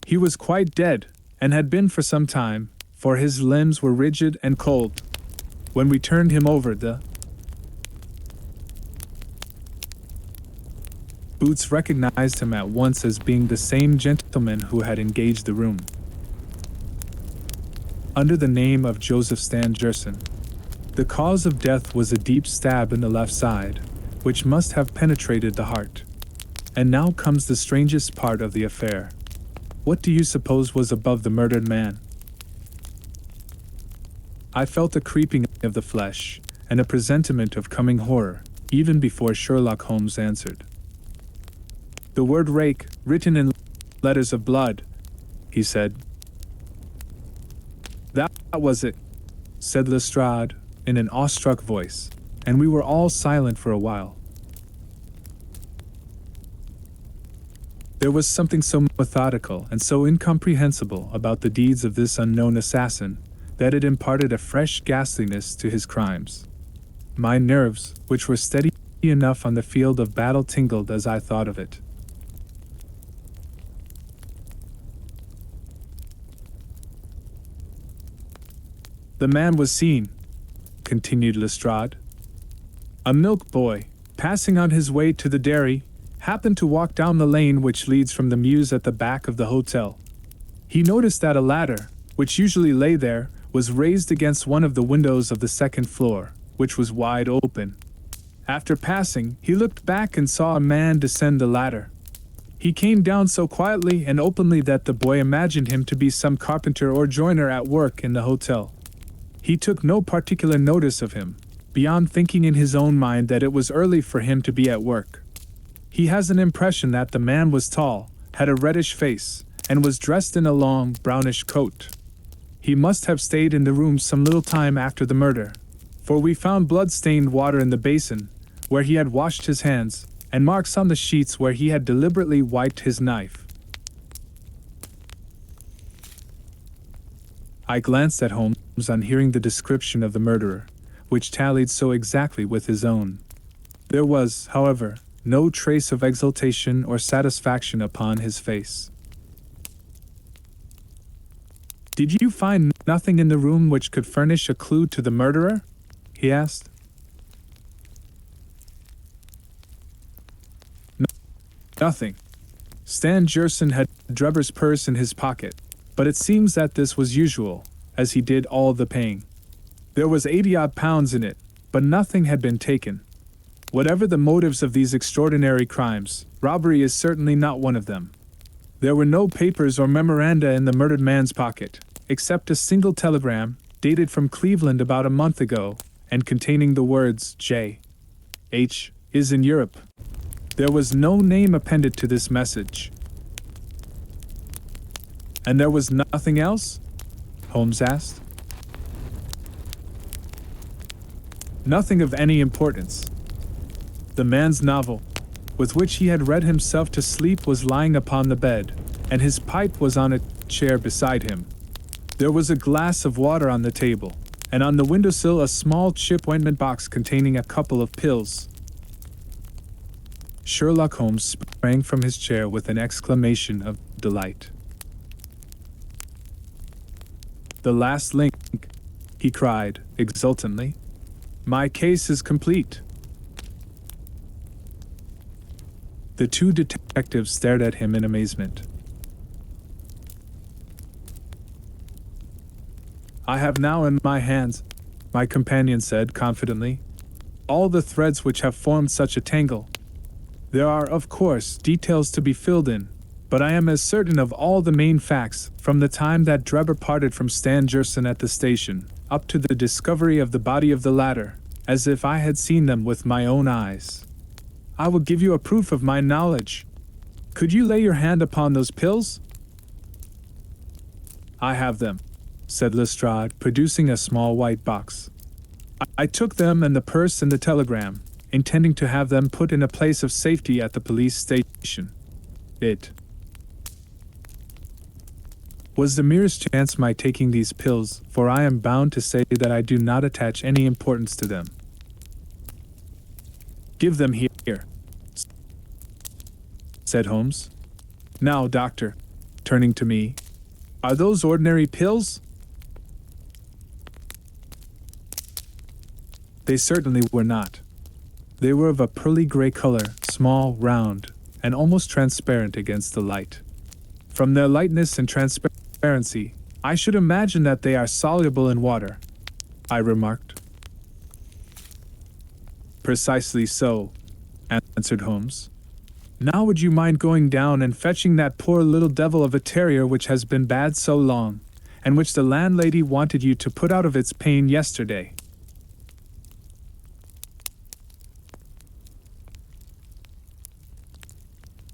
He was quite dead, and had been for some time, for his limbs were rigid and cold. When we turned him over, the Boots recognized him at once as being the same gentleman who had engaged the room. Under the name of Joseph Stangerson. The cause of death was a deep stab in the left side, which must have penetrated the heart. And now comes the strangest part of the affair. What do you suppose was above the murdered man? I felt a creeping of the flesh, and a presentiment of coming horror, even before Sherlock Holmes answered. The word rake, written in letters of blood, he said. That was it, said Lestrade, in an awestruck voice, and we were all silent for a while. There was something so methodical and so incomprehensible about the deeds of this unknown assassin, that it imparted a fresh ghastliness to his crimes. My nerves, which were steady enough on the field of battle, tingled as I thought of it. The man was seen, continued Lestrade. A milk boy, passing on his way to the dairy, happened to walk down the lane which leads from the mews at the back of the hotel. He noticed that a ladder, which usually lay there, was raised against one of the windows of the 2nd floor, which was wide open. After passing, he looked back and saw a man descend the ladder. He came down so quietly and openly that the boy imagined him to be some carpenter or joiner at work in the hotel. He took no particular notice of him, beyond thinking in his own mind that it was early for him to be at work. He has an impression that the man was tall, had a reddish face, and was dressed in a long, brownish coat. He must have stayed in the room some little time after the murder, for we found blood-stained water in the basin, where he had washed his hands, and marks on the sheets where he had deliberately wiped his knife. I glanced at Holmes on hearing the description of the murderer, which tallied so exactly with his own. There was, however, no trace of exultation or satisfaction upon his face. Did you find nothing in the room which could furnish a clue to the murderer? He asked. Nothing. Stangerson had Drebber's purse in his pocket, but it seems that this was usual, as he did all the paying. There was 80-odd pounds in it, but nothing had been taken. Whatever the motives of these extraordinary crimes, robbery is certainly not one of them. There were no papers or memoranda in the murdered man's pocket, except a single telegram, dated from Cleveland about a month ago, and containing the words J.H. is in Europe. There was no name appended to this message. And there was nothing else? Holmes asked. Nothing of any importance. The man's novel, with which he had read himself to sleep, was lying upon the bed, and his pipe was on a chair beside him. There was a glass of water on the table, and on the windowsill a small chip ointment box containing a couple of pills. Sherlock Holmes sprang from his chair with an exclamation of delight. "The last link," he cried, exultantly. "My case is complete." The two detectives stared at him in amazement. "I have now in my hands," my companion said confidently, "all the threads which have formed such a tangle. There are, of course, details to be filled in, but I am as certain of all the main facts, from the time that Drebber parted from Stan Jerson at the station, up to the discovery of the body of the latter, as if I had seen them with my own eyes. I will give you a proof of my knowledge. Could you lay your hand upon those pills?" "I have them," said Lestrade, producing a small white box. I took them and the purse and the telegram, intending to have them put in a place of safety at the police station. It was the merest chance my taking these pills, for I am bound to say that I do not attach any importance to them. "Give them here," said Holmes. "Now, doctor," turning to me, "are those ordinary pills?" They certainly were not. They were of a pearly gray color, small, round, and almost transparent against the light. From their lightness and transparency, I should imagine that they are soluble in water, I remarked. "Precisely so," answered Holmes. "Now would you mind going down and fetching that poor little devil of a terrier which has been bad so long, and which the landlady wanted you to put out of its pain yesterday?"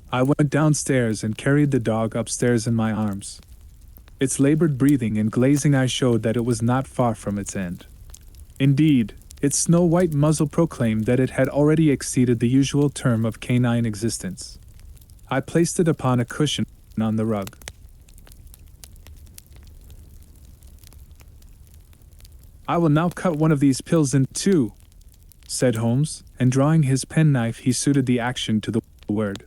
I went downstairs and carried the dog upstairs in my arms. Its labored breathing and glazing eyes showed that it was not far from its end. Indeed, its snow-white muzzle proclaimed that it had already exceeded the usual term of canine existence. I placed it upon a cushion on the rug. "I will now cut one of these pills in two," said Holmes, and drawing his penknife he suited the action to the word.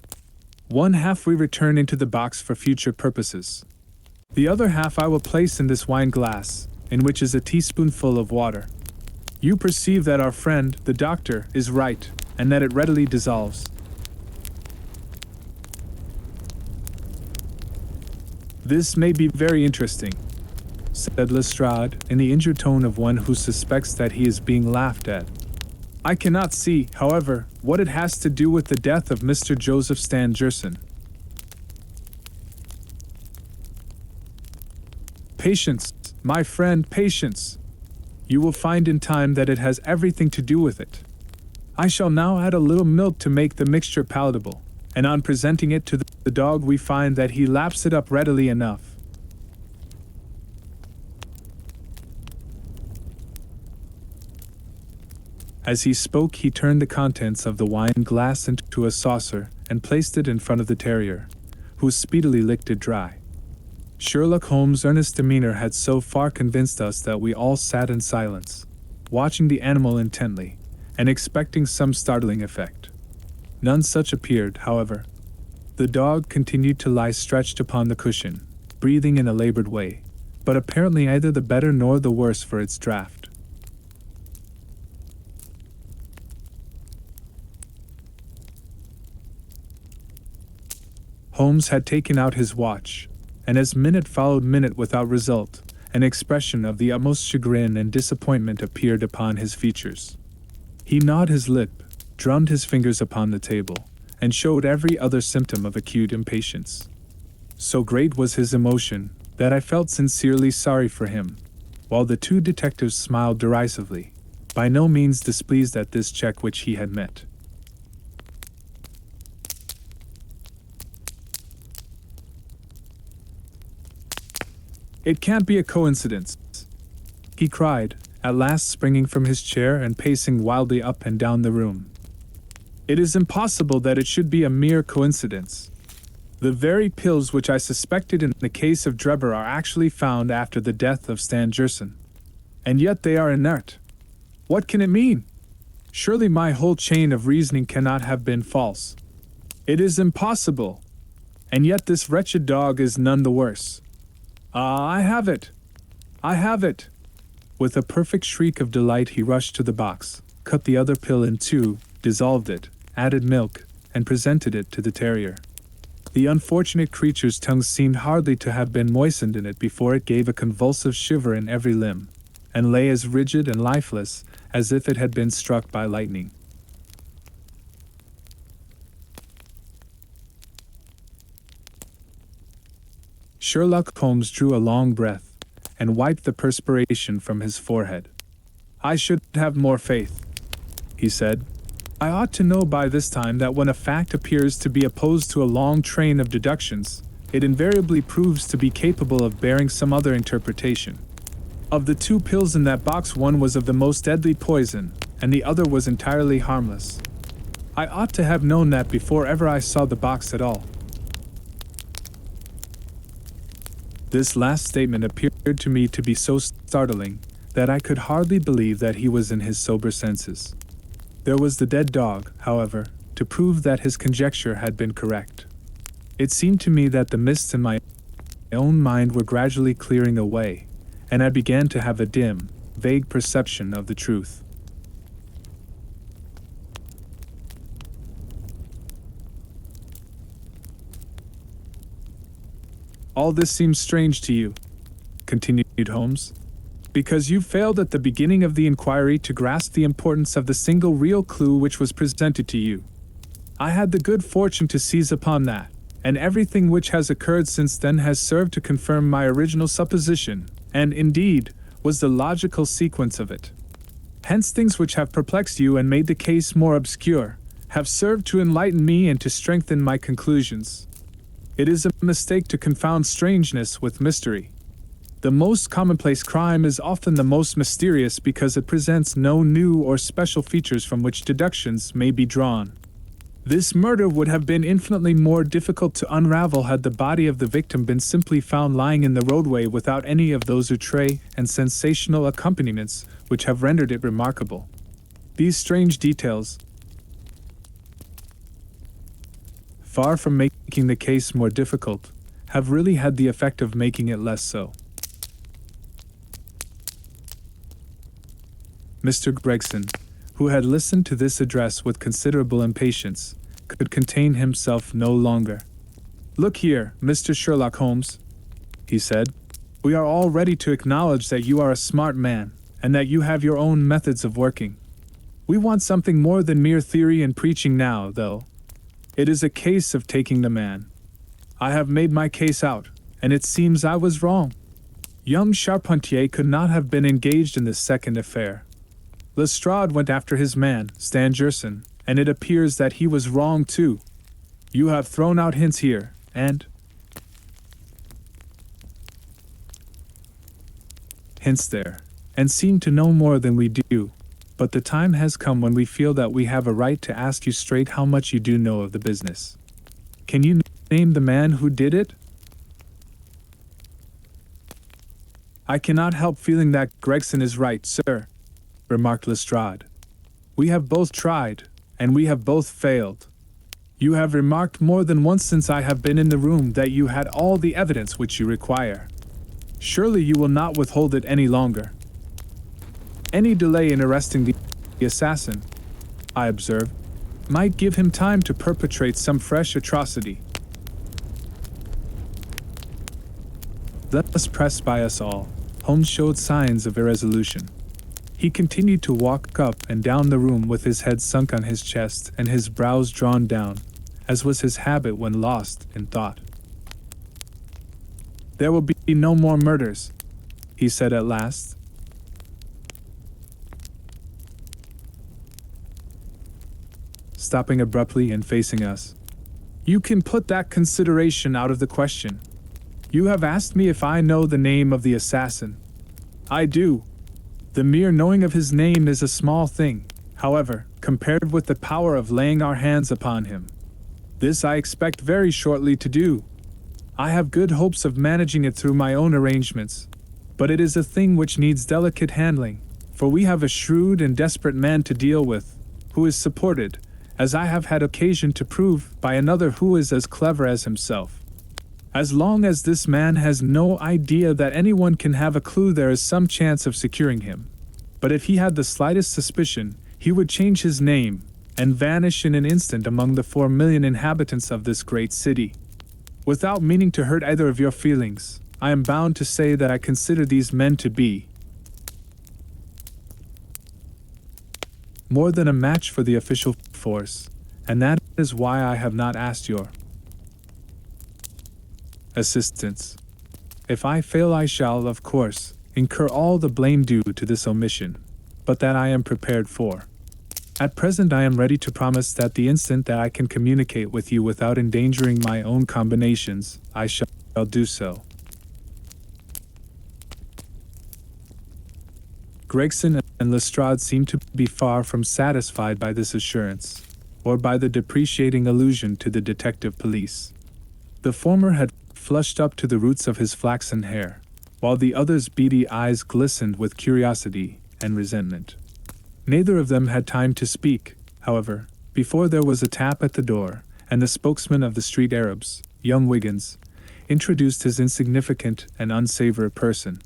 "One half we return into the box for future purposes. The other half I will place in this wine glass, in which is a teaspoonful of water. You perceive that our friend, the doctor, is right, and that it readily dissolves." "This may be very interesting," said Lestrade, in the injured tone of one who suspects that he is being laughed at. "I cannot see, however, what it has to do with the death of Mr. Joseph Stan Jerson." "Patience, my friend, patience. You will find in time that it has everything to do with it. I shall now add a little milk to make the mixture palatable, and on presenting it to the dog we find that he laps it up readily enough. As he spoke, he turned the contents of the wine glass into a saucer and placed it in front of the terrier, who speedily licked it dry. Sherlock Holmes' earnest demeanor had so far convinced us that we all sat in silence, watching the animal intently, and expecting some startling effect. None such appeared, however. The dog continued to lie stretched upon the cushion, breathing in a labored way, but apparently neither the better nor the worse for its draught. Holmes had taken out his watch, and as minute followed minute without result, an expression of the utmost chagrin and disappointment appeared upon his features. He gnawed his lip, drummed his fingers upon the table, and showed every other symptom of acute impatience. So great was his emotion that I felt sincerely sorry for him, while the two detectives smiled derisively, by no means displeased at this check which he had met. "It can't be a coincidence," he cried, at last springing from his chair and pacing wildly up and down the room. "It is impossible that it should be a mere coincidence. The very pills which I suspected in the case of Drebber are actually found after the death of Stan Jerson. And yet they are inert. What can it mean? Surely my whole chain of reasoning cannot have been false. It is impossible. And yet this wretched dog is none the worse. Ah, I have it! I have it! With a perfect shriek of delight he rushed to the box, cut the other pill in two, dissolved it, added milk, and presented it to the terrier. The unfortunate creature's tongue seemed hardly to have been moistened in it before it gave a convulsive shiver in every limb, and lay as rigid and lifeless as if it had been struck by lightning. Sherlock Holmes drew a long breath, and wiped the perspiration from his forehead. "I should have more faith," he said. "I ought to know by this time that when a fact appears to be opposed to a long train of deductions, it invariably proves to be capable of bearing some other interpretation. Of the two pills in that box, one was of the most deadly poison, and the other was entirely harmless. I ought to have known that before ever I saw the box at all." This last statement appeared to me to be so startling that I could hardly believe that he was in his sober senses. There was the dead dog, however, to prove that his conjecture had been correct. It seemed to me that the mists in my own mind were gradually clearing away, and I began to have a dim, vague perception of the truth. "All this seems strange to you," continued Holmes, "because you failed at the beginning of the inquiry to grasp the importance of the single real clue which was presented to you. I had the good fortune to seize upon that, and everything which has occurred since then has served to confirm my original supposition, and, indeed, was the logical sequence of it. Hence things which have perplexed you and made the case more obscure, have served to enlighten me and to strengthen my conclusions. It is a mistake to confound strangeness with mystery. The most commonplace crime is often the most mysterious because it presents no new or special features from which deductions may be drawn. This murder would have been infinitely more difficult to unravel had the body of the victim been simply found lying in the roadway without any of those outre and sensational accompaniments which have rendered it remarkable. These strange details, far from making the case more difficult, have really had the effect of making it less so." Mr. Gregson, who had listened to this address with considerable impatience, could contain himself no longer. "Look here, Mr. Sherlock Holmes," he said. "We are all ready to acknowledge that you are a smart man, and that you have your own methods of working. We want something more than mere theory and preaching now, though. It is a case of taking the man. I have made my case out, and it seems I was wrong. Young Charpentier could not have been engaged in this second affair. Lestrade went after his man, Stangerson, and it appears that he was wrong too. You have thrown out hints here, and hints there, and seem to know more than we do, but the time has come when we feel that we have a right to ask you straight how much you do know of the business. Can you name the man who did it?" "I cannot help feeling that Gregson is right, sir," remarked Lestrade. "We have both tried, and we have both failed. You have remarked more than once since I have been in the room that you had all the evidence which you require. Surely you will not withhold it any longer." "Any delay in arresting the assassin," I observed, "might give him time to perpetrate some fresh atrocity." Thus pressed by us all, Holmes showed signs of irresolution. He continued to walk up and down the room with his head sunk on his chest and his brows drawn down, as was his habit when lost in thought. "There will be no more murders," he said at last. Stopping abruptly and facing us. "You can put that consideration out of the question. You have asked me if I know the name of the assassin. I do. The mere knowing of his name is a small thing, however, compared with the power of laying our hands upon him. This I expect very shortly to do. I have good hopes of managing it through my own arrangements. But it is a thing which needs delicate handling, for we have a shrewd and desperate man to deal with, who is supported, as I have had occasion to prove, by another who is as clever as himself. As long as this man has no idea that anyone can have a clue, there is some chance of securing him. But if he had the slightest suspicion, he would change his name, and vanish in an instant among the 4 million inhabitants of this great city. Without meaning to hurt either of your feelings, I am bound to say that I consider these men to be more than a match for the official force, and that is why I have not asked your assistance. If I fail, I shall, of course, incur all the blame due to this omission, but that I am prepared for. At present I am ready to promise that the instant that I can communicate with you without endangering my own combinations, I shall do so. Gregson and Lestrade seemed to be far from satisfied by this assurance, or by the depreciating allusion to the detective police. The former had flushed up to the roots of his flaxen hair, while the other's beady eyes glistened with curiosity and resentment. Neither of them had time to speak, however, before there was a tap at the door, and the spokesman of the street Arabs, young Wiggins, introduced his insignificant and unsavory person.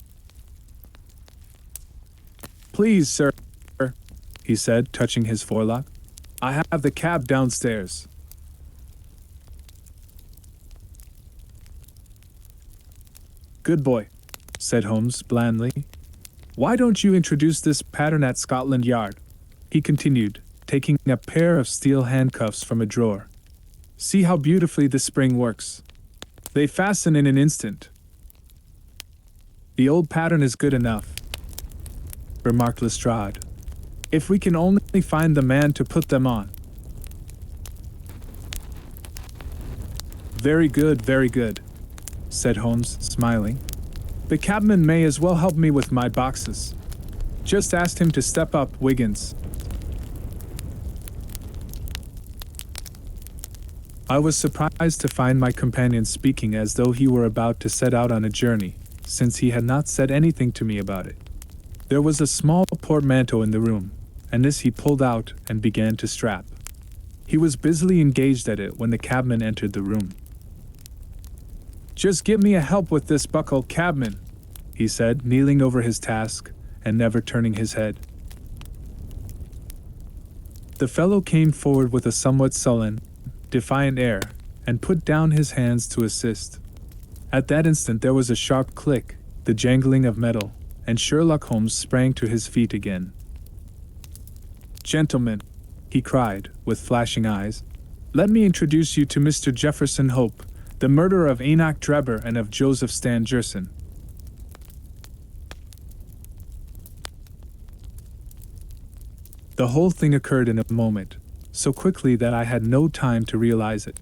"Please, sir," he said, touching his forelock, "I have the cab downstairs." "Good boy," said Holmes blandly. "Why don't you introduce this pattern at Scotland Yard?" he continued, taking a pair of steel handcuffs from a drawer. "See how beautifully the spring works. They fasten in an instant." "The old pattern is good enough," remarked Lestrade, "if we can only find the man to put them on." Very good, said Holmes, smiling. "The cabman may as well help me with my boxes. Just ask him to step up, Wiggins." I was surprised to find my companion speaking as though he were about to set out on a journey, since he had not said anything to me about it. There was a small portmanteau in the room, and this he pulled out and began to strap. He was busily engaged at it when the cabman entered the room. "Just give me a help with this buckle, cabman," he said, kneeling over his task and never turning his head. The fellow came forward with a somewhat sullen, defiant air, and put down his hands to assist. At that instant there was a sharp click, the jangling of metal, and Sherlock Holmes sprang to his feet again. "Gentlemen," he cried, with flashing eyes, "let me introduce you to Mr. Jefferson Hope, the murderer of Enoch Drebber and of Joseph Stangerson." The whole thing occurred in a moment, so quickly that I had no time to realize it.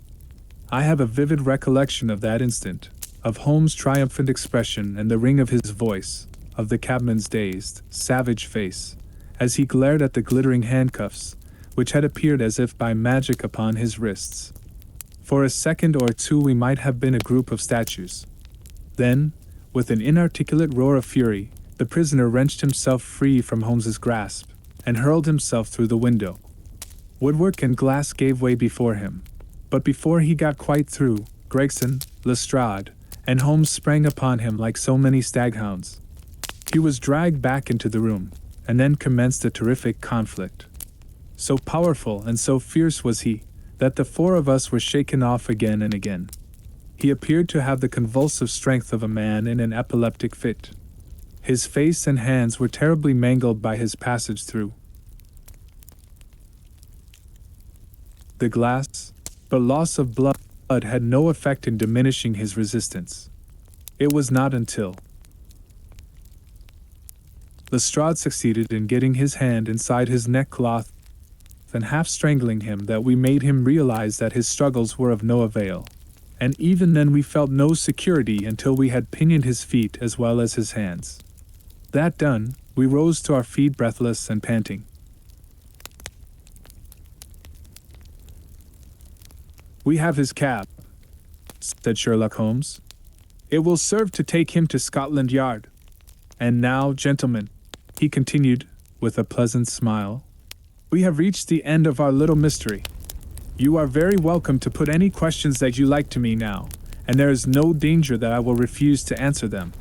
I have a vivid recollection of that instant, of Holmes' triumphant expression and the ring of his voice, of the cabman's dazed, savage face, as he glared at the glittering handcuffs, which had appeared as if by magic upon his wrists. For a second or two we might have been a group of statues. Then, with an inarticulate roar of fury, the prisoner wrenched himself free from Holmes's grasp, and hurled himself through the window. Woodwork and glass gave way before him, but before he got quite through, Gregson, Lestrade, and Holmes sprang upon him like so many staghounds. He was dragged back into the room, and then commenced a terrific conflict. So powerful and so fierce was he, that the four of us were shaken off again and again. He appeared to have the convulsive strength of a man in an epileptic fit. His face and hands were terribly mangled by his passage through the glass, but loss of blood had no effect in diminishing his resistance. It was not until Lestrade succeeded in getting his hand inside his neckcloth and half strangling him that we made him realize that his struggles were of no avail, and even then we felt no security until we had pinioned his feet as well as his hands. That done, we rose to our feet breathless and panting. "We have his cab," said Sherlock Holmes. "It will serve to take him to Scotland Yard." And now, gentlemen, he continued, with a pleasant smile, we have reached the end of our little mystery. You are very welcome to put any questions that you like to me now, and there is no danger that I will refuse to answer them.